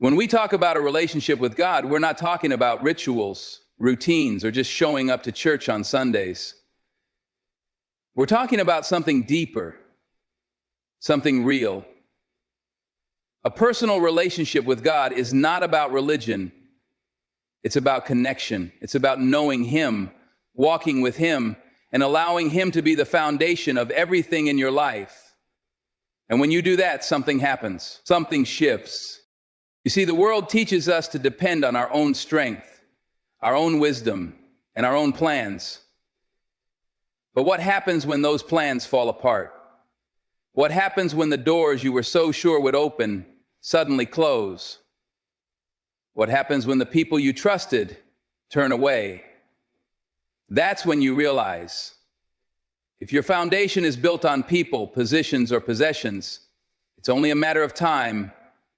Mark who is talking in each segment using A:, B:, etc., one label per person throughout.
A: When we talk about a relationship with God, we're not talking about rituals, routines, or just showing up to church on Sundays. We're talking about something deeper, something real. A personal relationship with God is not about religion. It's about connection. It's about knowing Him, walking with Him, and allowing Him to be the foundation of everything in your life. And when you do that, something happens. Something shifts. You see, the world teaches us to depend on our own strength, our own wisdom, and our own plans. But what happens when those plans fall apart? What happens when the doors you were so sure would open suddenly close? What happens when the people you trusted turn away? That's when you realize, if your foundation is built on people, positions, or possessions, it's only a matter of time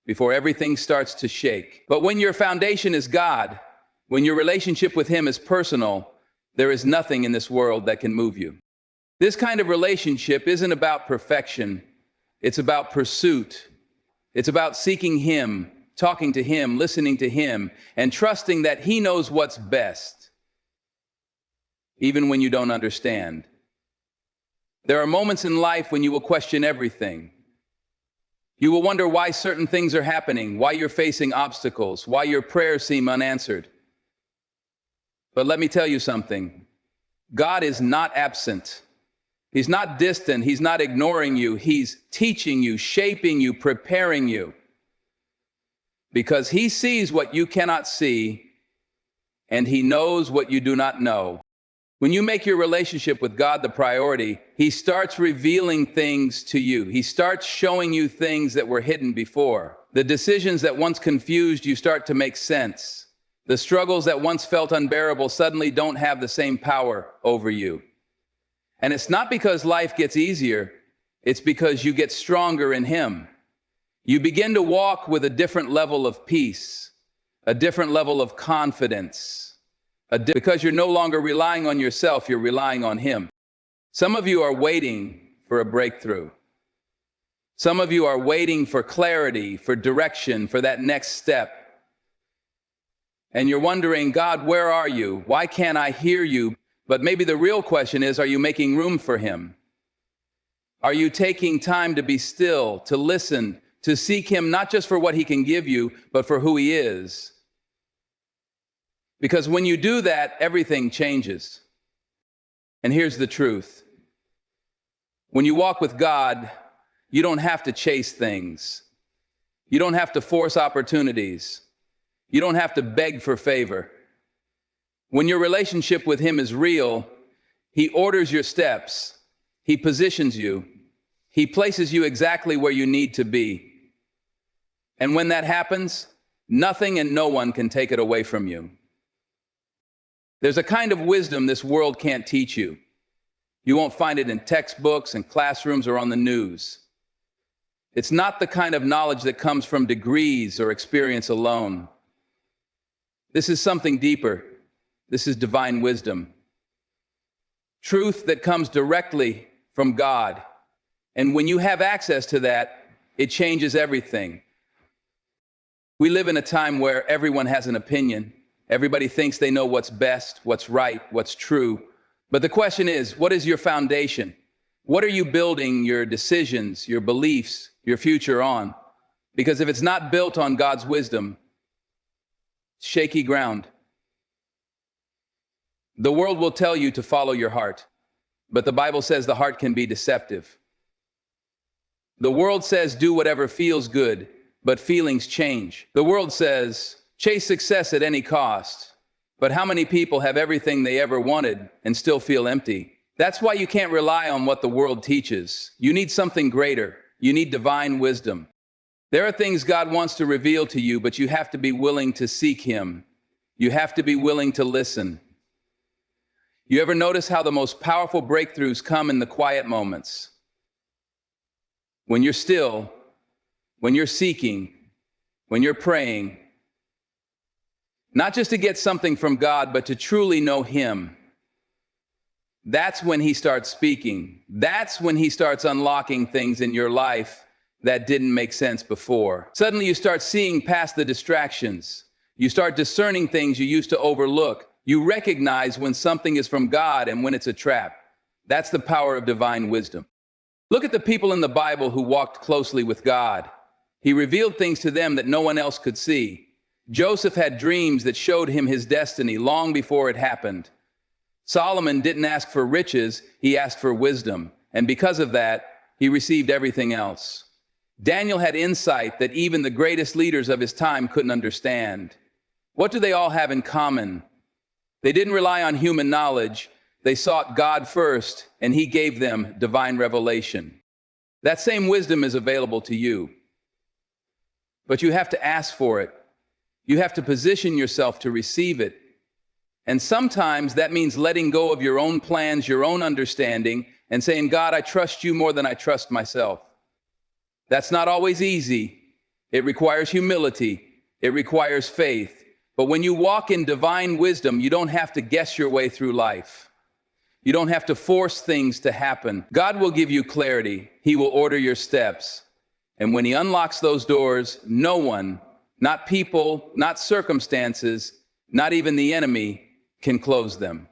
A: before everything starts to shake. But when your foundation is God, when your relationship with Him is personal, there is nothing in this world that can move you. This kind of relationship isn't about perfection. It's about pursuit. It's about seeking Him, talking to Him, listening to Him, and trusting that He knows what's best, even when you don't understand. There are moments in life when you will question everything. You will wonder why certain things are happening, why you're facing obstacles, why your prayers seem unanswered. But let me tell you something. God is not absent. He's not distant. He's not ignoring you. He's teaching you, shaping you, preparing you. Because He sees what you cannot see, and He knows what you do not know. When you make your relationship with God the priority, He starts revealing things to you. He starts showing you things that were hidden before. The decisions that once confused you start to make sense. The struggles that once felt unbearable suddenly don't have the same power over you. And it's not because life gets easier, it's because you get stronger in Him. You begin to walk with a different level of peace, a different level of confidence. Because you're no longer relying on yourself, you're relying on Him. Some of you are waiting for a breakthrough. Some of you are waiting for clarity, for direction, for that next step. And you're wondering, God, where are you? Why can't I hear you? But maybe the real question is, are you making room for Him? Are you taking time to be still, to listen, to seek Him, not just for what He can give you, but for who He is? Because when you do that, everything changes. And here's the truth. When you walk with God, you don't have to chase things. You don't have to force opportunities. You don't have to beg for favor. When your relationship with Him is real, He orders your steps. He positions you. He places you exactly where you need to be. And when that happens, nothing and no one can take it away from you. There's a kind of wisdom this world can't teach you. You won't find it in textbooks and classrooms or on the news. It's not the kind of knowledge that comes from degrees or experience alone. This is something deeper. This is divine wisdom. Truth that comes directly from God. And when you have access to that, it changes everything. We live in a time where everyone has an opinion. Everybody thinks they know what's best, what's right, what's true. But the question is, what is your foundation? What are you building your decisions, your beliefs, your future on? Because if it's not built on God's wisdom, it's shaky ground. The world will tell you to follow your heart, but the Bible says the heart can be deceptive. The world says do whatever feels good, but feelings change. The world says chase success at any cost. But how many people have everything they ever wanted and still feel empty? That's why you can't rely on what the world teaches. You need something greater. You need divine wisdom. There are things God wants to reveal to you, but you have to be willing to seek Him. You have to be willing to listen. You ever notice how the most powerful breakthroughs come in the quiet moments? When you're still, when you're seeking, when you're praying, not just to get something from God, but to truly know Him. That's when He starts speaking. That's when He starts unlocking things in your life that didn't make sense before. Suddenly you start seeing past the distractions. You start discerning things you used to overlook. You recognize when something is from God and when it's a trap. That's the power of divine wisdom. Look at the people in the Bible who walked closely with God. He revealed things to them that no one else could see. Joseph had dreams that showed him his destiny long before it happened. Solomon didn't ask for riches, he asked for wisdom. And because of that, he received everything else. Daniel had insight that even the greatest leaders of his time couldn't understand. What do they all have in common? They didn't rely on human knowledge. They sought God first, and he gave them divine revelation. That same wisdom is available to you. But you have to ask for it. You have to position yourself to receive it. And sometimes that means letting go of your own plans, your own understanding, and saying, God, I trust you more than I trust myself. That's not always easy. It requires humility. It requires faith. But when you walk in divine wisdom, you don't have to guess your way through life. You don't have to force things to happen. God will give you clarity. He will order your steps. And when he unlocks those doors, no one, not people, not circumstances, not even the enemy, can close them.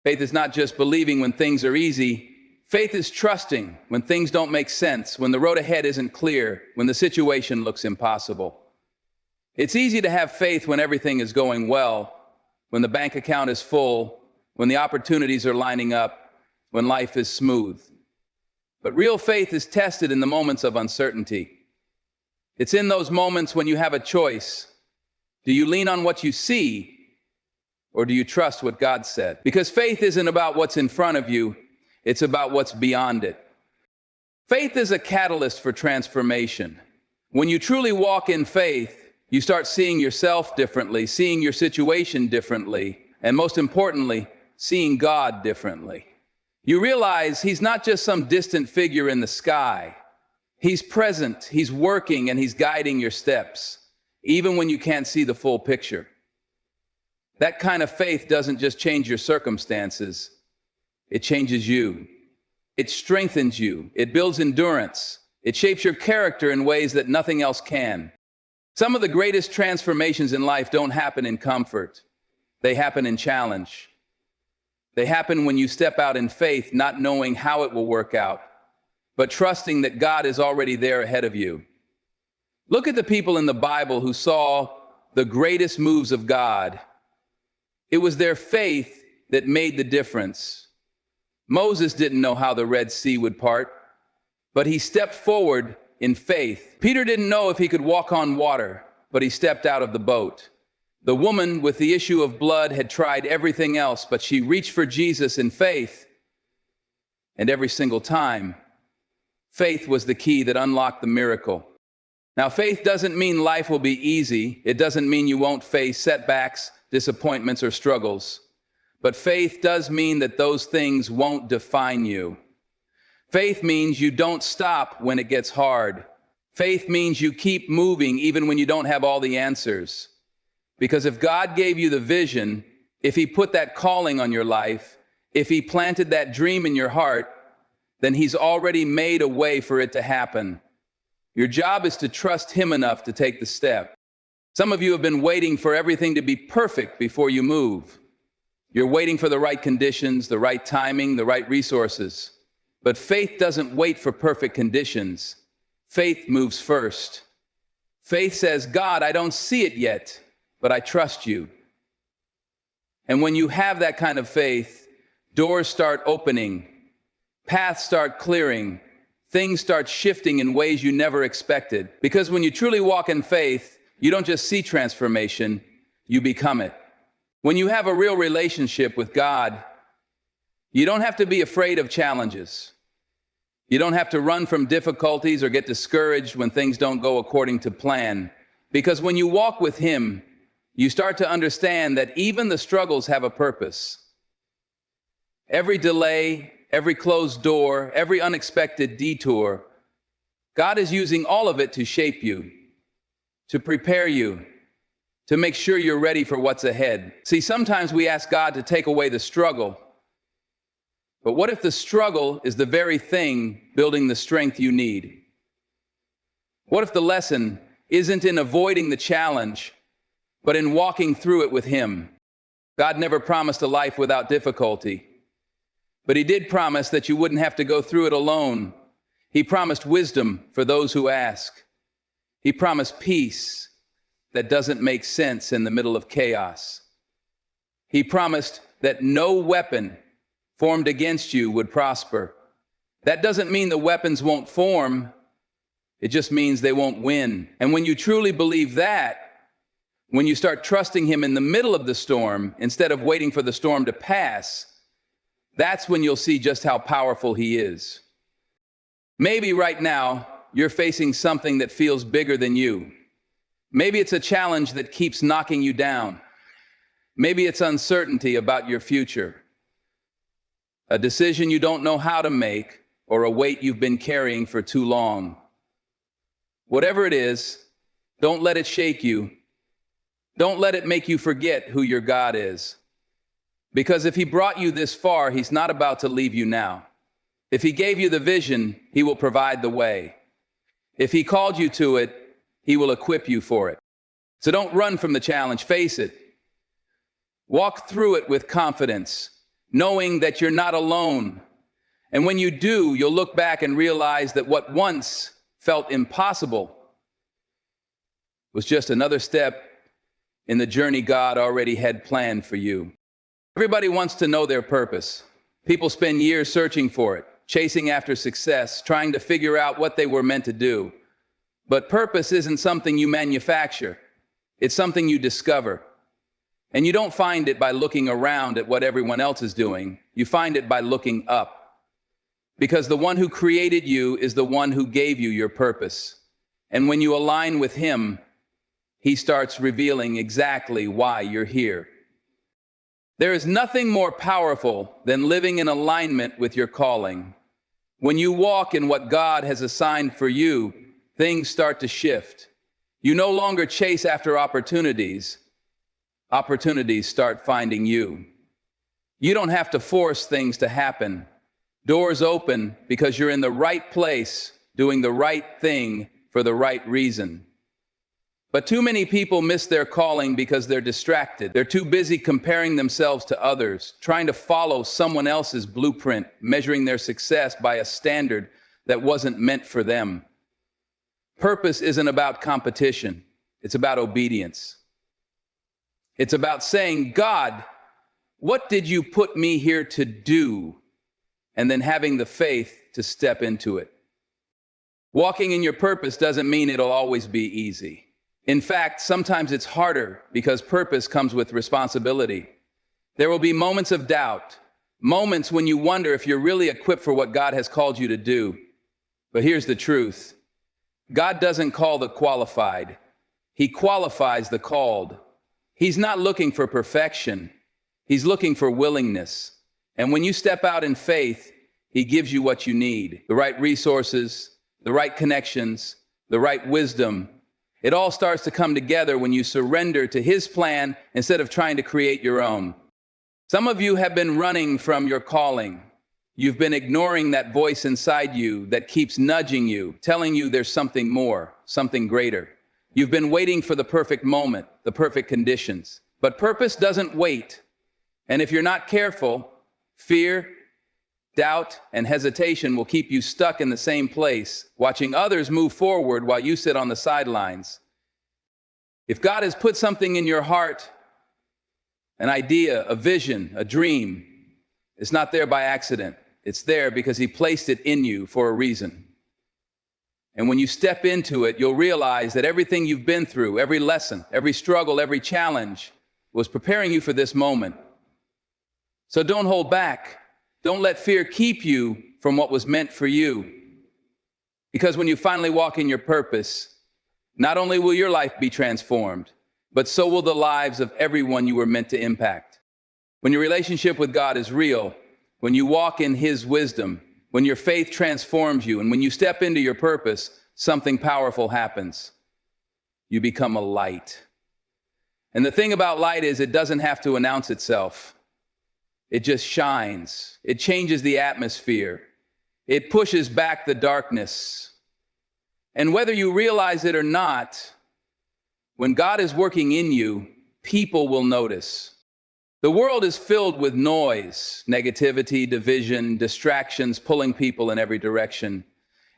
A: Faith is not just believing when things are easy. Faith is trusting when things don't make sense, when the road ahead isn't clear, when the situation looks impossible. It's easy to have faith when everything is going well, when the bank account is full, when the opportunities are lining up, when life is smooth. But real faith is tested in the moments of uncertainty. It's in those moments when you have a choice. Do you lean on what you see, or do you trust what God said? Because faith isn't about what's in front of you, it's about what's beyond it. Faith is a catalyst for transformation. When you truly walk in faith, you start seeing yourself differently, seeing your situation differently, and most importantly, seeing God differently. You realize he's not just some distant figure in the sky. He's present, he's working, and he's guiding your steps, even when you can't see the full picture. That kind of faith doesn't just change your circumstances, it changes you. It strengthens you. It builds endurance. It shapes your character in ways that nothing else can. Some of the greatest transformations in life don't happen in comfort. They happen in challenge. They happen when you step out in faith, not knowing how it will work out, but trusting that God is already there ahead of you. Look at the people in the Bible who saw the greatest moves of God. It was their faith that made the difference. Moses didn't know how the Red Sea would part, but he stepped forward in faith. Peter didn't know if he could walk on water, but he stepped out of the boat. The woman with the issue of blood had tried everything else, but she reached for Jesus in faith. And every single time, faith was the key that unlocked the miracle. Now, faith doesn't mean life will be easy. It doesn't mean you won't face setbacks, disappointments, or struggles. But faith does mean that those things won't define you. Faith means you don't stop when it gets hard. Faith means you keep moving even when you don't have all the answers. Because if God gave you the vision, if he put that calling on your life, if he planted that dream in your heart, then he's already made a way for it to happen. Your job is to trust him enough to take the step. Some of you have been waiting for everything to be perfect before you move. You're waiting for the right conditions, the right timing, the right resources. But faith doesn't wait for perfect conditions. Faith moves first. Faith says, God, I don't see it yet, but I trust you. And when you have that kind of faith, doors start opening, paths start clearing, things start shifting in ways you never expected. Because when you truly walk in faith, you don't just see transformation, you become it. When you have a real relationship with God, you don't have to be afraid of challenges. You don't have to run from difficulties or get discouraged when things don't go according to plan. Because when you walk with him, you start to understand that even the struggles have a purpose. Every delay, every closed door, every unexpected detour, God is using all of it to shape you, to prepare you, to make sure you're ready for what's ahead. See, sometimes we ask God to take away the struggle. But what if the struggle is the very thing building the strength you need? What if the lesson isn't in avoiding the challenge, but in walking through it with Him? God never promised a life without difficulty, but He did promise that you wouldn't have to go through it alone. He promised wisdom for those who ask. He promised peace that doesn't make sense in the middle of chaos. He promised that no weapon formed against you would prosper. That doesn't mean the weapons won't form. It just means they won't win. And when you truly believe that, when you start trusting Him in the middle of the storm, instead of waiting for the storm to pass, that's when you'll see just how powerful He is. Maybe right now, you're facing something that feels bigger than you. Maybe it's a challenge that keeps knocking you down. Maybe it's uncertainty about your future, a decision you don't know how to make, or a weight you've been carrying for too long. Whatever it is, don't let it shake you. Don't let it make you forget who your God is. Because if He brought you this far, He's not about to leave you now. If He gave you the vision, He will provide the way. If He called you to it, He will equip you for it. So don't run from the challenge, face it. Walk through it with confidence, knowing that you're not alone. And when you do, you'll look back and realize that what once felt impossible was just another step in the journey God already had planned for you. Everybody wants to know their purpose. People spend years searching for it, chasing after success, trying to figure out what they were meant to do. But purpose isn't something you manufacture. It's something you discover. And you don't find it by looking around at what everyone else is doing. You find it by looking up. Because the one who created you is the one who gave you your purpose. And when you align with Him, He starts revealing exactly why you're here. There is nothing more powerful than living in alignment with your calling. When you walk in what God has assigned for you, things start to shift. You no longer chase after opportunities. Opportunities start finding you. You don't have to force things to happen. Doors open because you're in the right place, doing the right thing for the right reason. But too many people miss their calling because they're distracted. They're too busy comparing themselves to others, trying to follow someone else's blueprint, measuring their success by a standard that wasn't meant for them. Purpose isn't about competition. It's about obedience. It's about saying, God, what did you put me here to do? And then having the faith to step into it. Walking in your purpose doesn't mean it'll always be easy. In fact, sometimes it's harder because purpose comes with responsibility. There will be moments of doubt, moments when you wonder if you're really equipped for what God has called you to do. But here's the truth. God doesn't call the qualified. He qualifies the called. He's not looking for perfection. He's looking for willingness. And when you step out in faith, He gives you what you need. The right resources, the right connections, the right wisdom. It all starts to come together when you surrender to His plan instead of trying to create your own. Some of you have been running from your calling. You've been ignoring that voice inside you that keeps nudging you, telling you there's something more, something greater. You've been waiting for the perfect moment, the perfect conditions. But purpose doesn't wait. And if you're not careful, fear, doubt, and hesitation will keep you stuck in the same place, watching others move forward while you sit on the sidelines. If God has put something in your heart, an idea, a vision, a dream, it's not there by accident. It's there because He placed it in you for a reason. And when you step into it, you'll realize that everything you've been through, every lesson, every struggle, every challenge, was preparing you for this moment. So don't hold back. Don't let fear keep you from what was meant for you. Because when you finally walk in your purpose, not only will your life be transformed, but so will the lives of everyone you were meant to impact. When your relationship with God is real, when you walk in His wisdom, when your faith transforms you, and when you step into your purpose, something powerful happens. You become a light. And the thing about light is it doesn't have to announce itself. It just shines. It changes the atmosphere. It pushes back the darkness. And whether you realize it or not, when God is working in you, people will notice. The world is filled with noise, negativity, division, distractions, pulling people in every direction.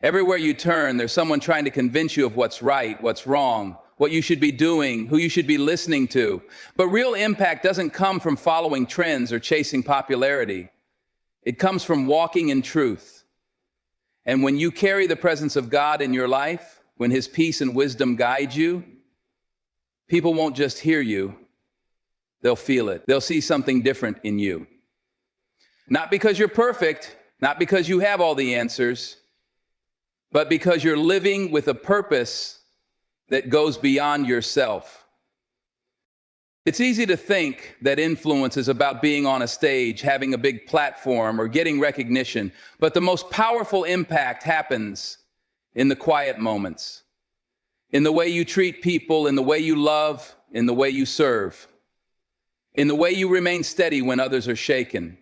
A: Everywhere you turn, there's someone trying to convince you of what's right, what's wrong, what you should be doing, who you should be listening to. But real impact doesn't come from following trends or chasing popularity. It comes from walking in truth. And when you carry the presence of God in your life, when His peace and wisdom guide you, people won't just hear you, they'll feel it. They'll see something different in you. Not because you're perfect, not because you have all the answers, but because you're living with a purpose that goes beyond yourself. It's easy to think that influence is about being on a stage, having a big platform, or getting recognition, but the most powerful impact happens in the quiet moments, in the way you treat people, in the way you love, in the way you serve, in the way you remain steady when others are shaken.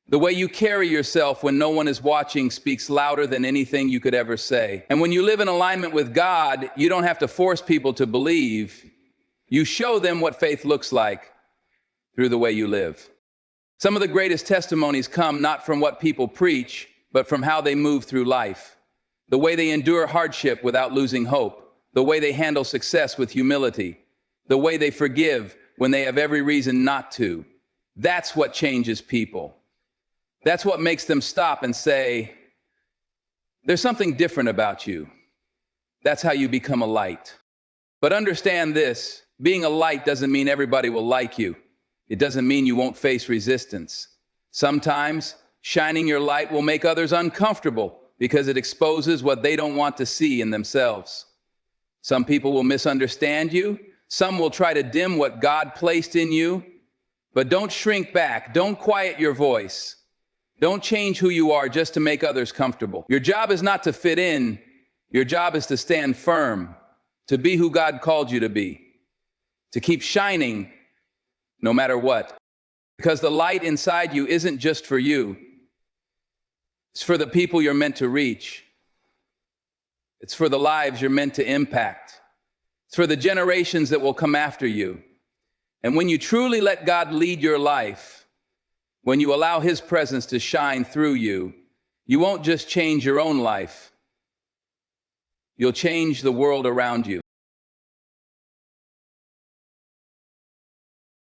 A: The way you carry yourself when no one is watching speaks louder than anything you could ever say. And when you live in alignment with God, you don't have to force people to believe. You show them what faith looks like through the way you live. Some of the greatest testimonies come not from what people preach, but from how they move through life. The way they endure hardship without losing hope. The way they handle success with humility. The way they forgive when they have every reason not to. That's what changes people. That's what makes them stop and say, there's something different about you. That's how you become a light. But understand this, being a light doesn't mean everybody will like you. It doesn't mean you won't face resistance. Sometimes shining your light will make others uncomfortable because it exposes what they don't want to see in themselves. Some people will misunderstand you. Some will try to dim what God placed in you. But don't shrink back. Don't quiet your voice. Don't change who you are just to make others comfortable. Your job is not to fit in. Your job is to stand firm, to be who God called you to be, to keep shining no matter what. Because the light inside you isn't just for you. It's for the people you're meant to reach. It's for the lives you're meant to impact. It's for the generations that will come after you. And when you truly let God lead your life, when you allow His presence to shine through you, you won't just change your own life. You'll change the world around you.